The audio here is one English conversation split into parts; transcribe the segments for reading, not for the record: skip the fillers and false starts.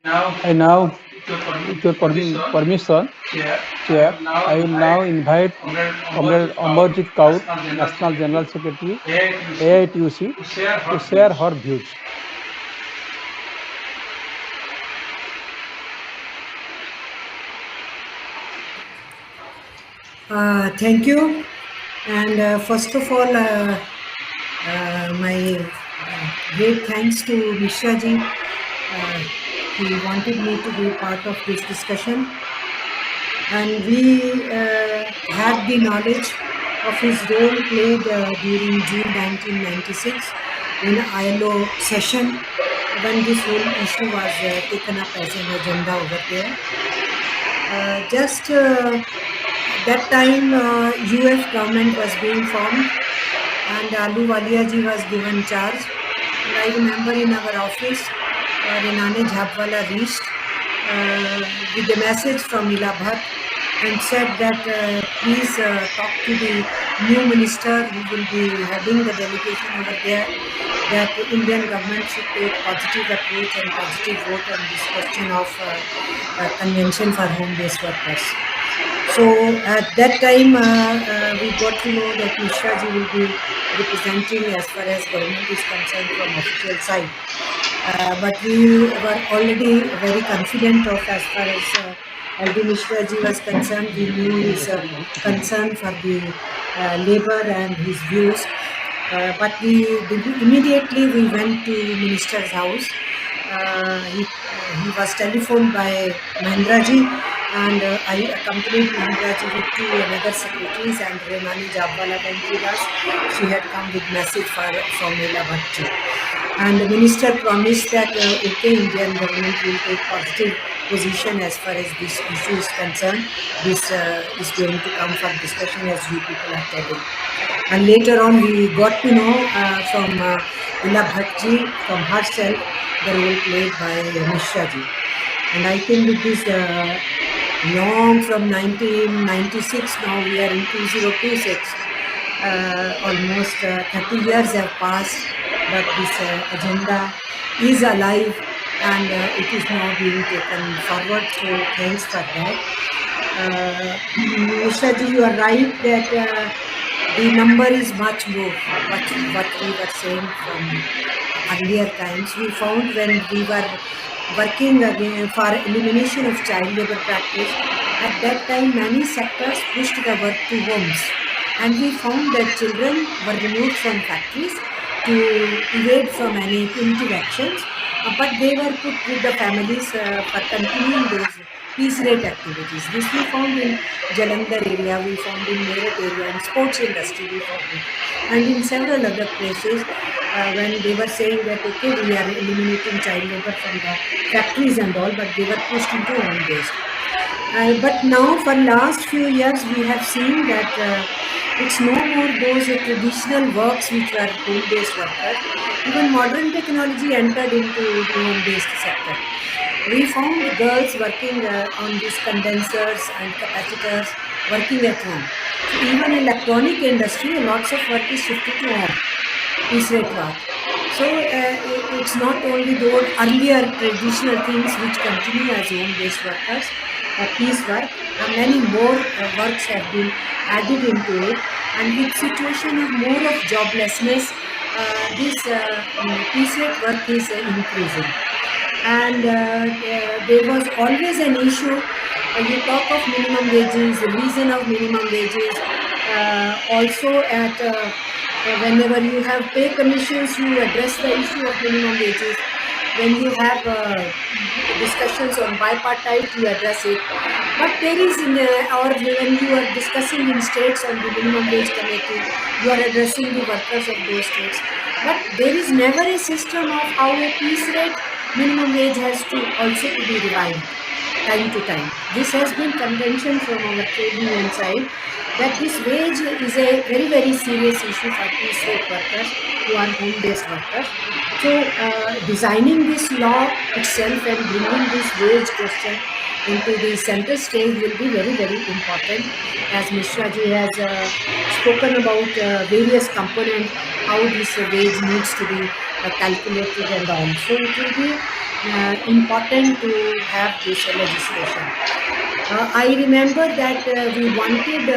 I now, with your permission, Chair, I will now invite Comrade Amarjit Kaur, National General Secretary, AITUC, to share her views. Thank you. And first of all, my great thanks to Mishra ji. He wanted me to be part of this discussion. And we had the knowledge of his role played during June 1996 in ILO session when this whole issue was taken up as an agenda over there. Just that time, UF government was being formed and Ahluwalia ji was given charge. And I remember in our office, Renane Jhabwala reached with a message from Ila Bhatt and said that please talk to the new minister who will be heading the delegation over there, that the Indian government should take positive approach and positive vote on this question of convention for home-based workers. So at that time, we got to know that Mishra ji will be representing as far as government is concerned from official side. But we were already very confident of as far as LD Mishra ji was concerned. We knew his concern for the labor and his views. But immediately we went to minister's house. He was telephoned by Mahendra ji, and I accompanied Mahendra ji with two another secretaries, and Renani Jhabwala went with us. She had come with message from Ila Bhatt ji. And the minister promised that Indian government will take positive position as far as this issue is concerned. This is going to come for discussion as you people are telling. And later on, we got to know from Ila Bhatt ji, from herself, the role played by Mishra ji. And I think with this long from 1996, now we are in 2026. Almost 30 years have passed, but this agenda is alive and it is now being taken forward. So thanks for that. Mishra ji, you are right that the number is much more what we were saying from earlier times. We found when we were working again for elimination of child labor practice, at that time many sectors pushed the work to homes. And we found that children were removed from factories to evade from any punitive actions, but they were put with the families for continuing those peace rate activities. This we found in Jalandhar area, we found in Meerut area, in sports industry we found it. And in several other places, when they were saying that, okay, we are eliminating child labor from the factories and all, but they were pushed into home-based. But now for last few years, we have seen that it's no more those traditional works which were home-based workers. Even modern technology entered into the home-based sector. We found girls working on these condensers and capacitors, working at home. So even in electronic industry, lots of work is shifted to home, piece rate work. So it's not only those earlier traditional things which continue as home-based workers, piece work, many more works have been added into it, and with situation of more of joblessness, this piece rate work is increasing. And there was always an issue. You talk of minimum wages, the reason of minimum wages. Also, at whenever you have pay commissions, you address the issue of minimum wages. When you have discussions on bipartite, you address it. But there is, or when you are discussing in states on the minimum wage committee, you are addressing the workers of those states. But there is never a system of how a piece rate minimum wage has to also to be revived time to time. This has been contention from our trade union side, that this wage is a very, very serious issue for piece rate workers who are home-based workers. So designing this law itself and bringing this wage question into the center stage will be very, very important. As Mishra ji has spoken about various components, how this wage needs to be calculated and all. So it will be important to have this legislation. I remember that we wanted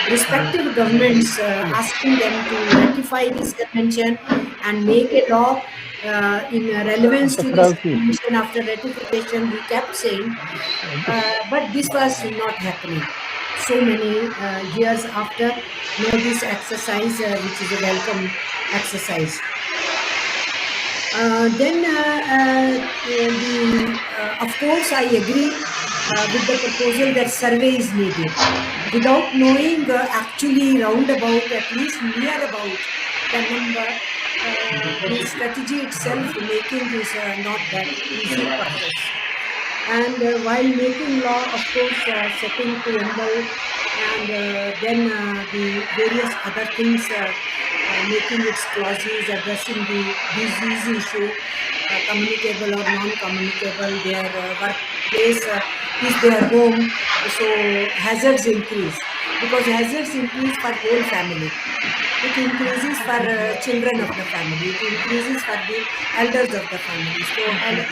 respective governments asking them to ratify this convention and make a law in relevance to this convention after ratification. We kept saying, but this was not happening. So many years after, now this exercise, which is a welcome exercise. Of course, I agree with the proposal that survey is needed. Without knowing actually roundabout, at least near about the number, the strategy itself making is not that easy process. And while making law, of course, setting preamble and then the various other things, making its clauses, addressing the disease issue, communicable or non-communicable, their workplace is their home, so hazards increase. Because hazards increase for whole family. It increases for children of the family. It increases for the elders of the family. So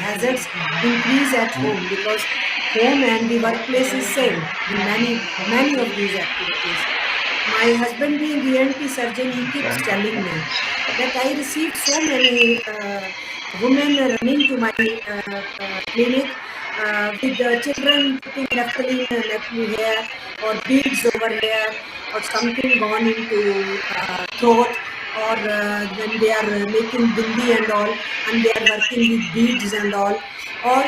hazards increase at home because home and the workplace is same in many of these activities. My husband being the ENT surgeon, he keeps telling me that I received so many women running to my clinic with the children putting naphthalene here or beads over here or something gone into throat, or when they are making bindi and all and they are working with beads and all, or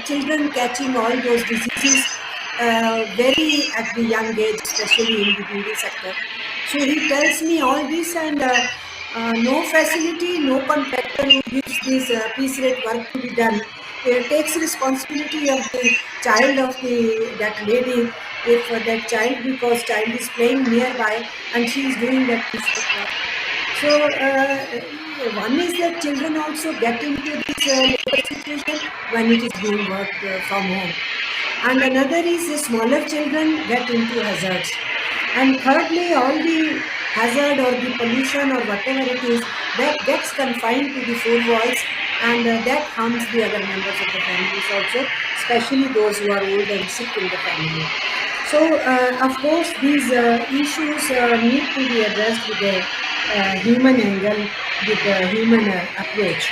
children catching all those diseases very at the young age, especially in the beauty sector. So he tells me all this, and no facility, no contractor who gives this piece rate work to be done. It takes responsibility of the child of that lady, if that child, because child is playing nearby and she is doing that piece of work. So one is that children also get into this labor situation when it is being worked from home. And another is the smaller children get into hazards. And thirdly, all the hazard or the pollution or whatever it is, that gets confined to the four walls, and that harms the other members of the families also, especially those who are old and sick in the family. So, of course, these issues need to be addressed with a human angle, with a human approach.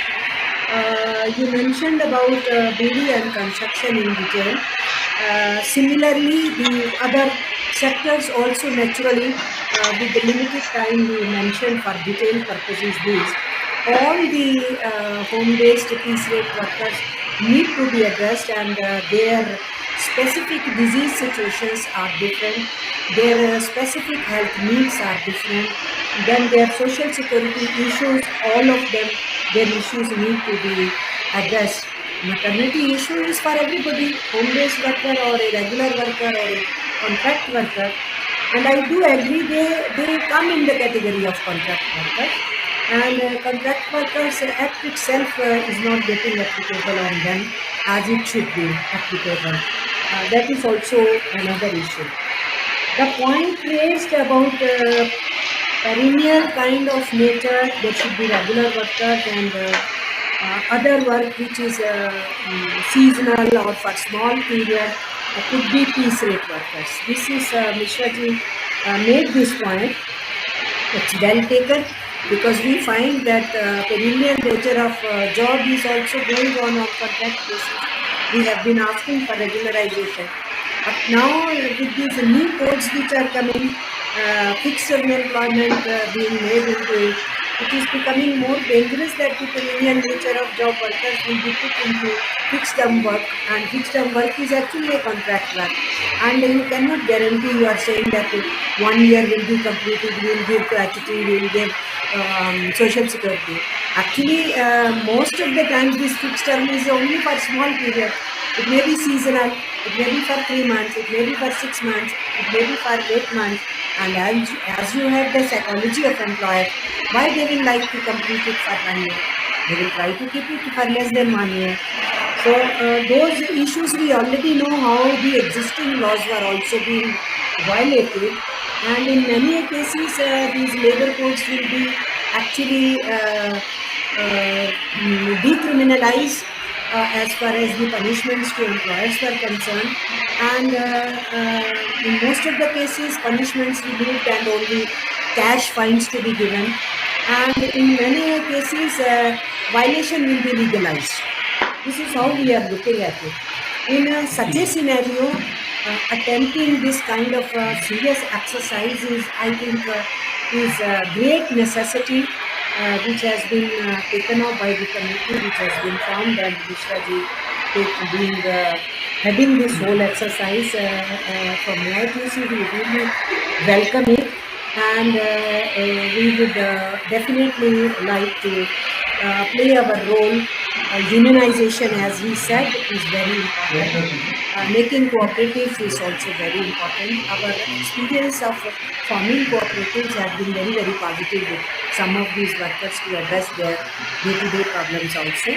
You mentioned about building and construction in detail. Similarly, the other sectors also naturally, with the limited time we mentioned for detailed purposes, these all the home-based piece rate workers need to be addressed, and their specific disease situations are different, their specific health needs are different, then their social security issues, all of them, their issues need to be addressed. Maternity issue is for everybody, home-based worker or a regular worker or a contract worker, and I do agree they come in the category of contract workers, and contract workers act itself is not getting applicable on them as it should be applicable. That is also another issue. The point raised about perennial kind of nature, there should be regular workers and other work which is seasonal or for small period, could be piece rate workers. This is Mishra-ji made this point. It's well taken, because we find that perennial nature of job is also going on contract basis. We have been asking for regularization. But now with these new codes which are coming, fixed term employment being made into it, it is becoming more dangerous that the perennial nature of job workers will be put into fixed term work, and fixed term work is actually a contract work, and you cannot guarantee. You are saying that 1 year will be completed, we will give gratuity, we will give social security. Actually, most of the times this fixed term is only for small period. It may be seasonal, it may be for 3 months, it may be for 6 months, it may be for 8 months. And as you have the psychology of employer, why they will like to complete it for 1 year? They will try to keep it for less than 1 year. So those issues, we already know how the existing laws were also being violated, and in many cases these labor codes will be actually decriminalized as far as the punishments to employers were concerned, and in most of the cases punishments removed and only cash fines to be given, and in many cases violation will be legalized. This is how we are looking at it. In such a scenario, attempting this kind of serious exercise is, I think, is a great necessity, which has been taken up by the committee, which has been formed, and Mishraji being heading this whole exercise from AITC. We really welcome it, and we would definitely like to play our role. Unionization, as he said, is very important. Making cooperatives is also very important. Our experience of forming cooperatives has been very, very positive with some of these workers to address their day-to-day problems also.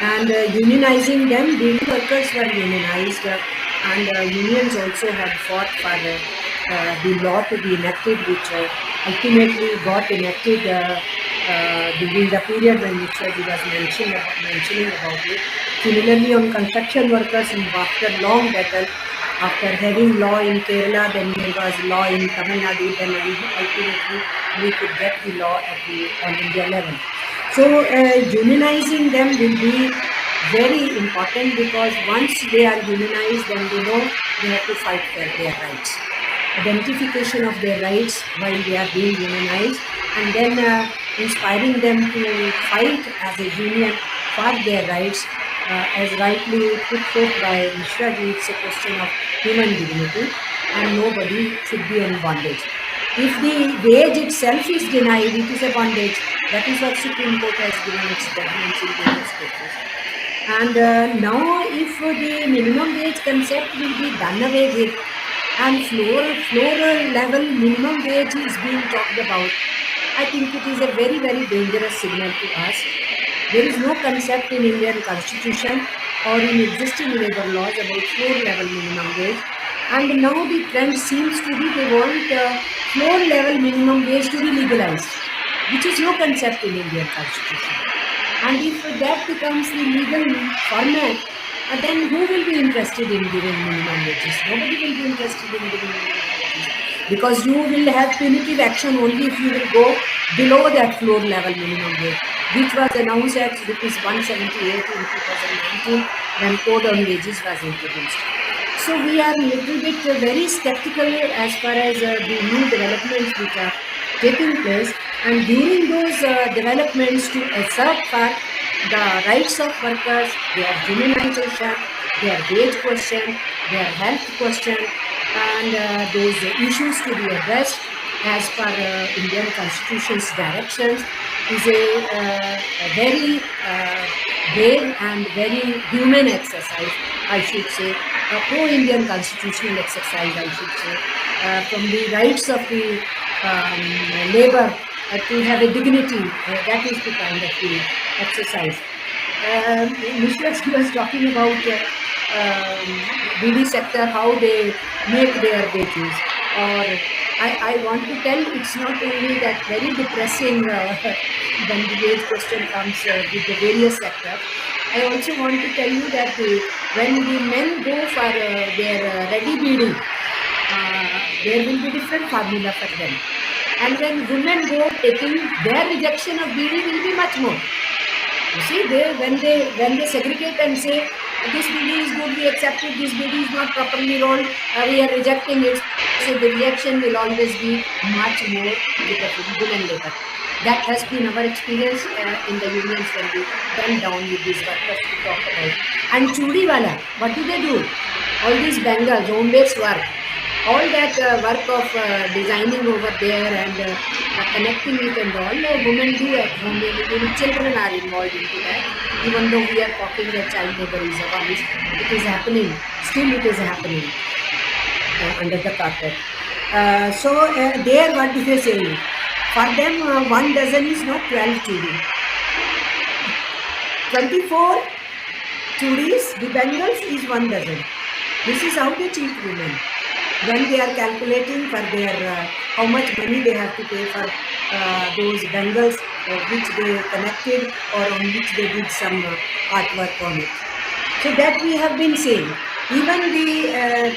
And unionizing them, daily workers were unionized, and unions also had fought for the law to be enacted, which ultimately got enacted during the period when Mishraji was mentioning about it. Similarly, on construction workers, after long battle, after having law in Kerala, then there was law in Tamil Nadu, then ultimately we could get the law at the all India level. So unionizing them will be very important, because once they are unionized, then they know they have to fight for their rights. Identification of their rights while they are being unionized, and then inspiring them to fight as a union for their rights, as rightly put forth by Mishraji, it's a question of human dignity, and nobody should be in bondage. If the wage itself is denied, it is a bondage. That is what Supreme Court has given its judgments in various cases. And now, if the minimum wage concept will be done away with, and floor level minimum wage is being talked about, I think it is a very, very dangerous signal to us. There is no concept in Indian Constitution or in existing labor laws about floor level minimum wage. And now the trend seems to be they want floor level minimum wage to be legalized, which is no concept in Indian Constitution. And if that becomes the legal format, then who will be interested in giving minimum wages? Nobody will be interested in giving minimum wages, because you will have punitive action only if you will go below that floor level minimum wage, which was announced at rupees 178 in 2019 when Code on Wages was introduced. So we are a little bit very skeptical as far as the new developments which are taking place, and during those developments to assert for the rights of workers, their unionization, their wage question, their health question, and those issues to be addressed as per Indian Constitution's directions is a very brave and very human exercise, I should say, a pro-Indian constitutional exercise, I should say, from the rights of the labor to have a dignity. That is the kind of the exercise. Mishraji was talking about BD sector, how they make their wages. Or I want to tell, it's not only that very depressing when the wage question comes with the various sectors. I also want to tell you that when the men go for their ready beading, there will be different formula for them. And when women go taking, their rejection of BD will be much more. You see, when they segregate and say, this BD is good, we accept it, this BD is not properly rolled, we are rejecting it. So the reaction will always be much more with the women labor. That has been our experience in the unions when we went down with these workers to talk about. And Chudiwala, what do? All these bangles, home-based work, all that work of designing over there and connecting it and all, women do at home. Even children are involved into that. Even though we are talking that child labor is abolished, it is happening. Still it is happening under the carpet. So there, what do they say? For them, 1 dozen is not 12 chudi. 24 chudis, the bangles is 1 dozen. This is how they treat women. When they are calculating for their how much money they have to pay for those bangles which they connected or on which they did some artwork on it. So that we have been saying. Even the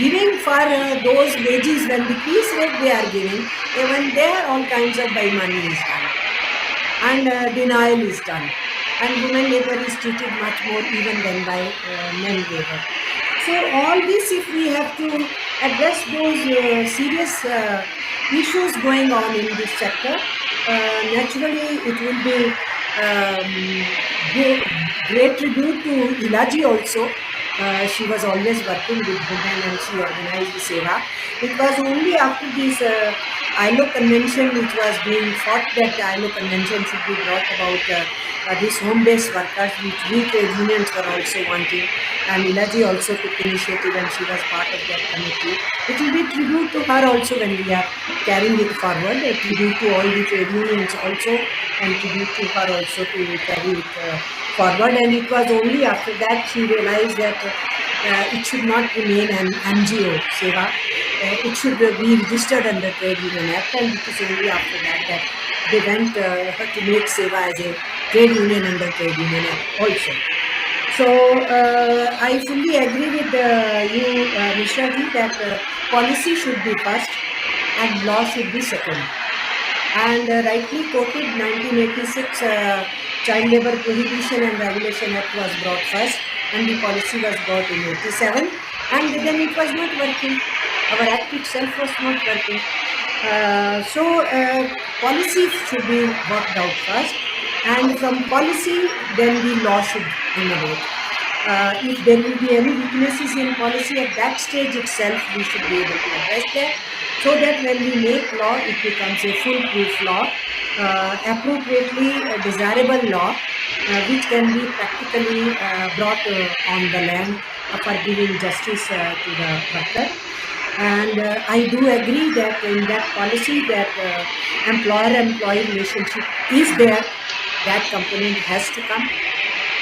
giving for those wages, when the piece rate they are giving, even there all kinds of money is done, and denial is done, and women labor is treated much more even than by men labor. So all this, if we have to address those serious issues going on in this sector, naturally it will be great tribute to Ilaji also. She was always working with women and she organized Seva. It was only after this ILO convention which was being fought that the ILO convention should be brought about these home-based workers, which we trade unions were also wanting, and Ilaji also took initiative and she was part of that committee. It will be tribute to her also when we are carrying it forward, a tribute to all the trade unions also, and tribute to her also to carry it forward. And it was only after that she realized that it should not remain an NGO, Seva. It should be registered under Trade Union Act, and it is only after that they went to make Seva as a trade union under Trade Union Act also. So I fully agree with you, Mishra ji, that policy should be first and law should be second. And rightly quoted, 1986 Child Labour Prohibition and Regulation Act was brought first, and the policy was brought in 87, and then it was not working. Our act itself was not working. So policy should be worked out first, and from policy then the law should emanate. If there will be any weaknesses in policy at that stage itself, we should be able to address that, so that when we make law, it becomes a foolproof law, appropriately desirable law, which can be practically brought on the land for giving justice to the worker. And I do agree that in that policy that employer-employee relationship is there. That component has to come,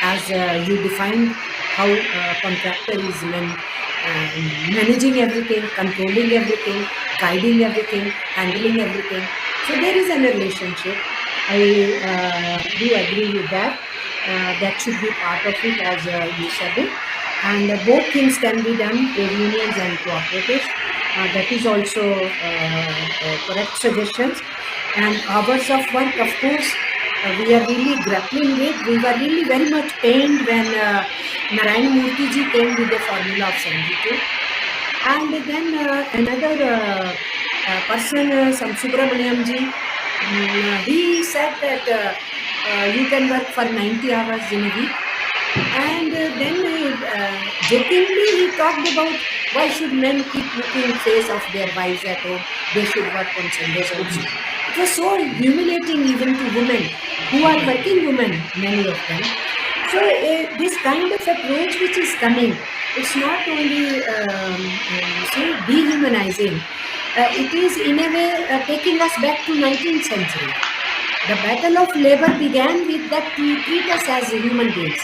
as you defined how contractor is managing everything, controlling everything, guiding everything, handling everything. So there is a relationship. I do agree with that. That should be part of it, as you said it. And both things can be done, trade unions and cooperatives. That is also correct suggestions. And hours of work, of course, we are really grappling with. We were really very much pained when Narayan Murthy ji came with the formula of 72. And then another person, Sam Subramaniam ji, he said that you can work for 90 hours in a week. And then jokingly he talked about why should men keep looking face of their wives at home, they should work on Sundays also. It was so humiliating even to women who are working women, many of them. So this kind of approach which is coming, it's not only dehumanizing, it is in a way taking us back to 19th century. The battle of labor began with that treat us as human beings.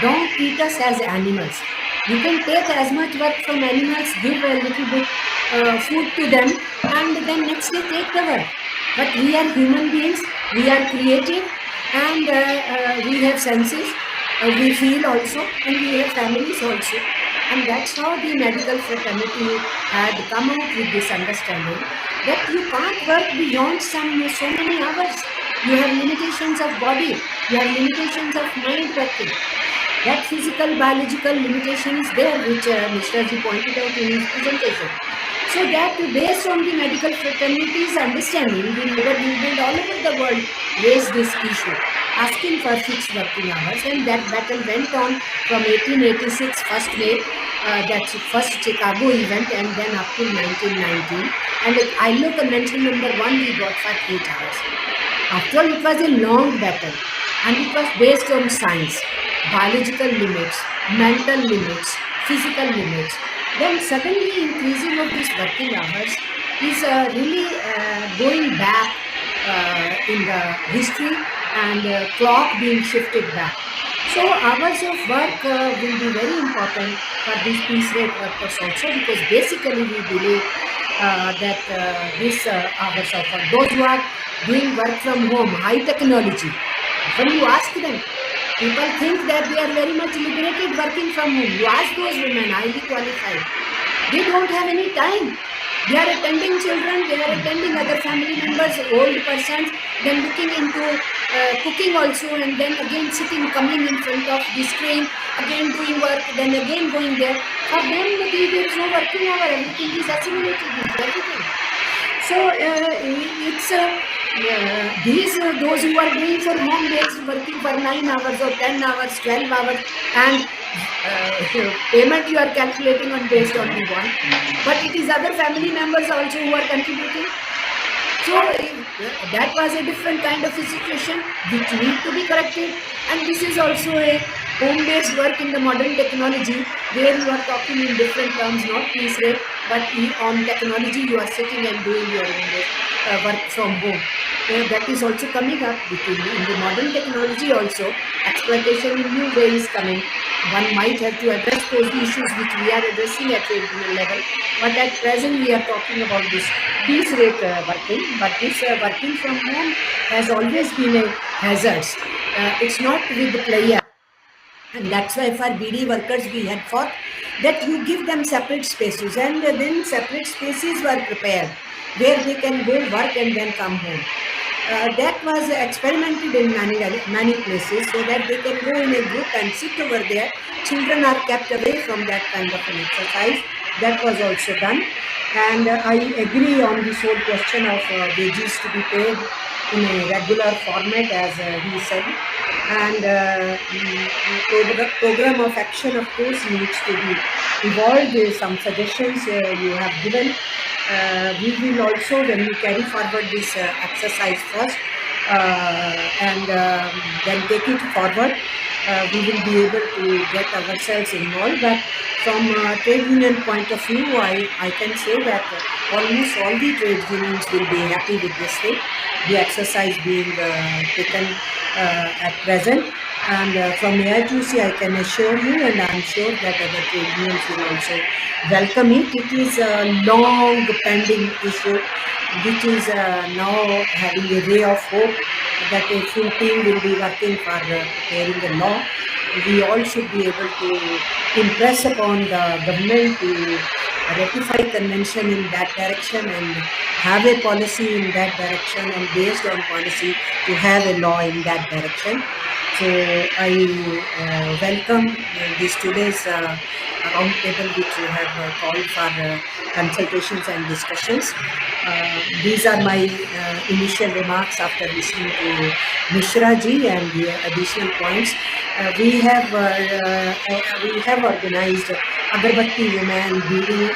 Don't treat us as animals. You can take as much work from animals, give a little bit food to them, and then next day take the work. But we are human beings, we are creative, and we have senses, we feel also, and we have families also. And that's how the medical fraternity had come out with this understanding that you can't work beyond so many hours. You have limitations of body, you have limitations of mind working. That physical, biological limitation is there, which Mr. Ji pointed out in his presentation. So that based on the medical fraternity's understanding, the labor movement all over the world raised this issue, asking for fixed working hours, and that battle went on from 1886, first May, that's first Chicago event, and then up to 1919. And at ILO Convention number 1, we got for 8 hours. After all, it was a long battle, and it was based on science, biological limits, mental limits, physical limits. Then suddenly increasing of these working hours is really going back in the history, and clock being shifted back. So hours of work will be very important for these piece rate workers also, because basically we believe that these hours of work, those who are doing work from home, high technology, when you ask them, People think that they are very much liberated working from home. You ask those women, highly qualified, they don't have any time. They are attending children, they are attending other family members, old persons, then looking into cooking also, and then again sitting, coming in front of the screen, again doing work, then again going there. For them, there is no working hour, everything is assimilated into everything. So it's those who are doing for home based, working for 9 hours or 10 hours, 12 hours, and payment you are calculating on based on the one, but it is other family members also who are contributing. So that was a different kind of a situation which need to be corrected, and this is also a home-based work in the modern technology where you are talking in different terms, not piece rate, but on technology you are sitting and doing your work from home. That is also coming up in the modern technology also. Exploitation in new way is coming. One might have to address those issues which we are addressing at regional level, but at present we are talking about this piece rate working. But this working from home has always been a hazard. It's not with the player, and that's why for BD workers we had thought that you give them separate spaces, and then separate spaces were prepared where they can go work and then come home. That was experimented in many places, so that they can go in a group and sit over there. Children are kept away from that kind of an exercise. That was also done, and I agree on this whole question of wages to be paid in a regular format, as he said, and program of action, of course, needs to be evolved. Some suggestions you have given. We will also, when we carry forward this exercise first and then take it forward, we will be able to get ourselves involved. But from a trade union point of view, I can say that almost all the trade unions will be happy with this thing, the exercise being taken at present. And from AITUC, I can assure you, and I'm sure that other trade unions will also welcome it. It is a long pending issue, which is now having a ray of hope that a full team will be working for preparing the law. We all should be able to impress upon the government to ratify convention in that direction and have a policy in that direction, and based on policy to have a law in that direction. So I welcome this today's roundtable which you have called for consultations and discussions. These are my initial remarks after listening to Mishra ji and the additional points. We have organized Agarbatti women, BD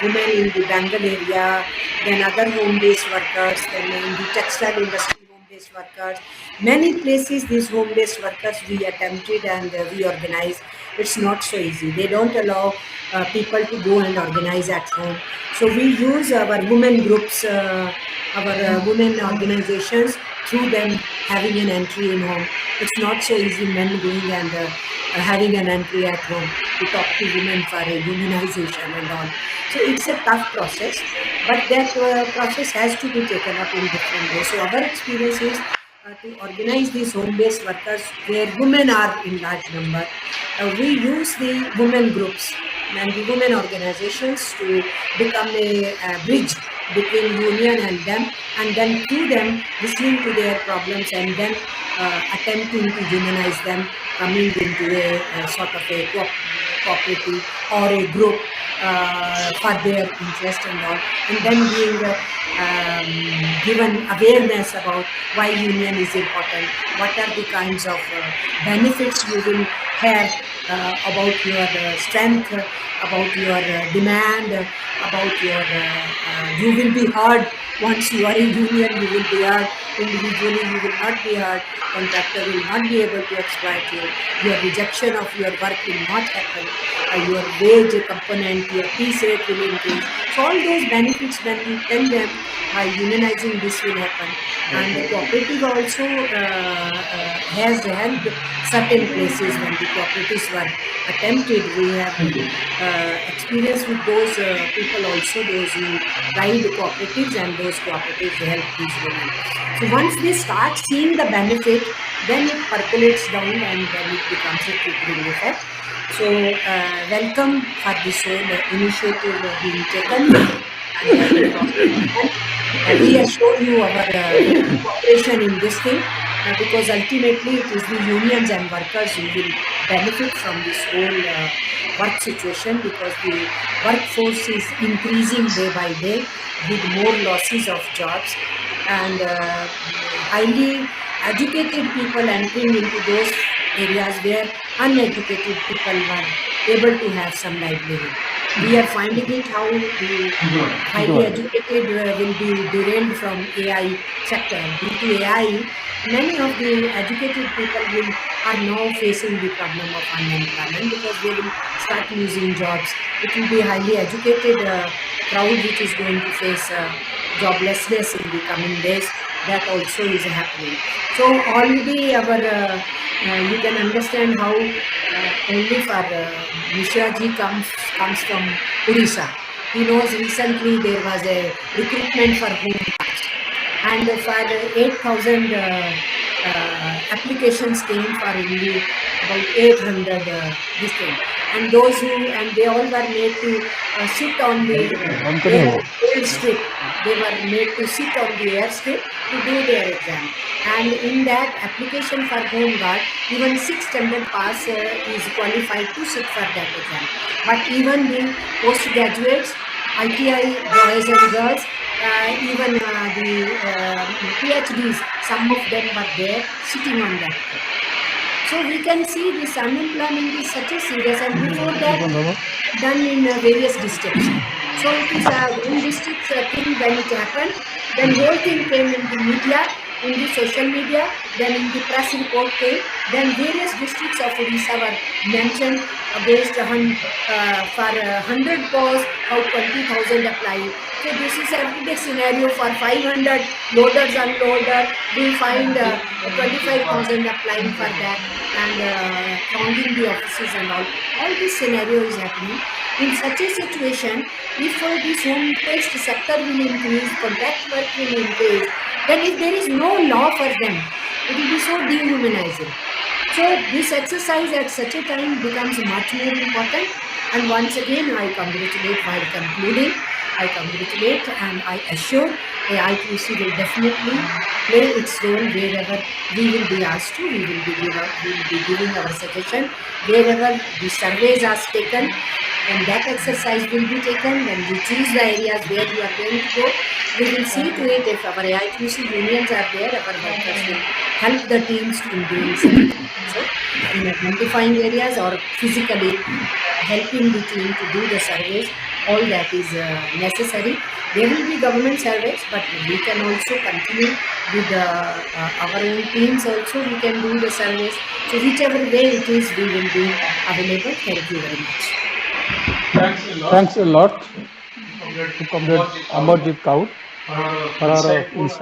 women in the Bengal area, then other home-based workers, then in the textile industry home-based workers. Many places these home-based workers we attempted and we organized. It's not so easy. They don't allow people to go and organize at home. So we use our women groups, our women organizations, through them having an entry in home. It's not so easy men going and having an entry at home to talk to women for a unionization and all. So it's a tough process, but that process has to be taken up in different ways. So our experience is to organize these home-based workers where women are in large number. We use the women groups and the women organizations to become a bridge between union and them, and then through them listening to their problems and then attempting to unionize them, coming into a sort of a cooperative or a group for their interest and all, and then being given awareness about why union is important, what are the kinds of benefits you will have about your strength, about your demand, about your you will be heard. Once you are in union, you will be heard. Individually, you will not be heard. Contractor will not be able to exploit you. Your rejection of your work will not happen. Your wage component, your piece rate will increase. So all those benefits, when we tell them by unionizing, this will happen. And the cooperative also has helped certain places when the cooperatives were attempted. We have experience with those people also, those who guide the cooperatives, and those cooperatives help these women. So once they start seeing the benefit, then it percolates down and then it becomes a trickling effect. So welcome for this whole initiative being taken. And we assure you our cooperation in this thing, because ultimately it is the unions and workers who will benefit from this whole work situation, because the workforce is increasing day by day with more losses of jobs, and highly educated people entering into those areas where uneducated people were able to have some livelihood. We are finding it how the highly educated will be derailed from AI sector. Due to AI, many of the educated people are now facing the problem of unemployment, because they will start losing jobs. It will be highly educated crowd which is going to face joblessness in the coming days. That also is happening. So already our you can understand how only for Mishraji comes from Odisha. He knows recently there was a recruitment for home guards, and for 8,000 applications came for only about 800 this thing. And those they all were made to sit on the airstrip. They were made to sit on the airstrip to do their exam. And in that application for home guard, even 6th standard pass is qualified to sit for that exam. But even the postgraduates, ITI boys and girls, even the PhDs, some of them were there sitting on that. So we can see this unemployment is such a serious, and before that done in various districts. So it is one district thing when it happened, then whole thing came in the media, in the social media, then in the press report came, then various districts of Odisha were mentioned based on for 100 posts, how 20,000 apply. So this is everyday scenario for 500 loaders, unloader, we find 25,000 applying for that, and founding the offices and all. All this scenario is happening. In such a situation, if this home-based sector will increase, contract work will increase, then if there is no law for them, it will be so dehumanizing. So this exercise at such a time becomes much more important. And once again, I congratulate while concluding. I congratulate and I assure AITUC will definitely play its role wherever we will be asked to. We will be giving our suggestion wherever the surveys are taken, and that exercise will be taken when we choose the areas where we are going to go. We will see to it if our AITUC unions are there, our workers will help the teams in doing so. In identifying areas or physically helping the team to do the surveys, all that is necessary. There will be government surveys, but we can also continue with our own teams also. We can do the surveys. So whichever way it is, we will be available. Thank you very much. Thanks a lot to Comrade Amarjit Kaur for our insight.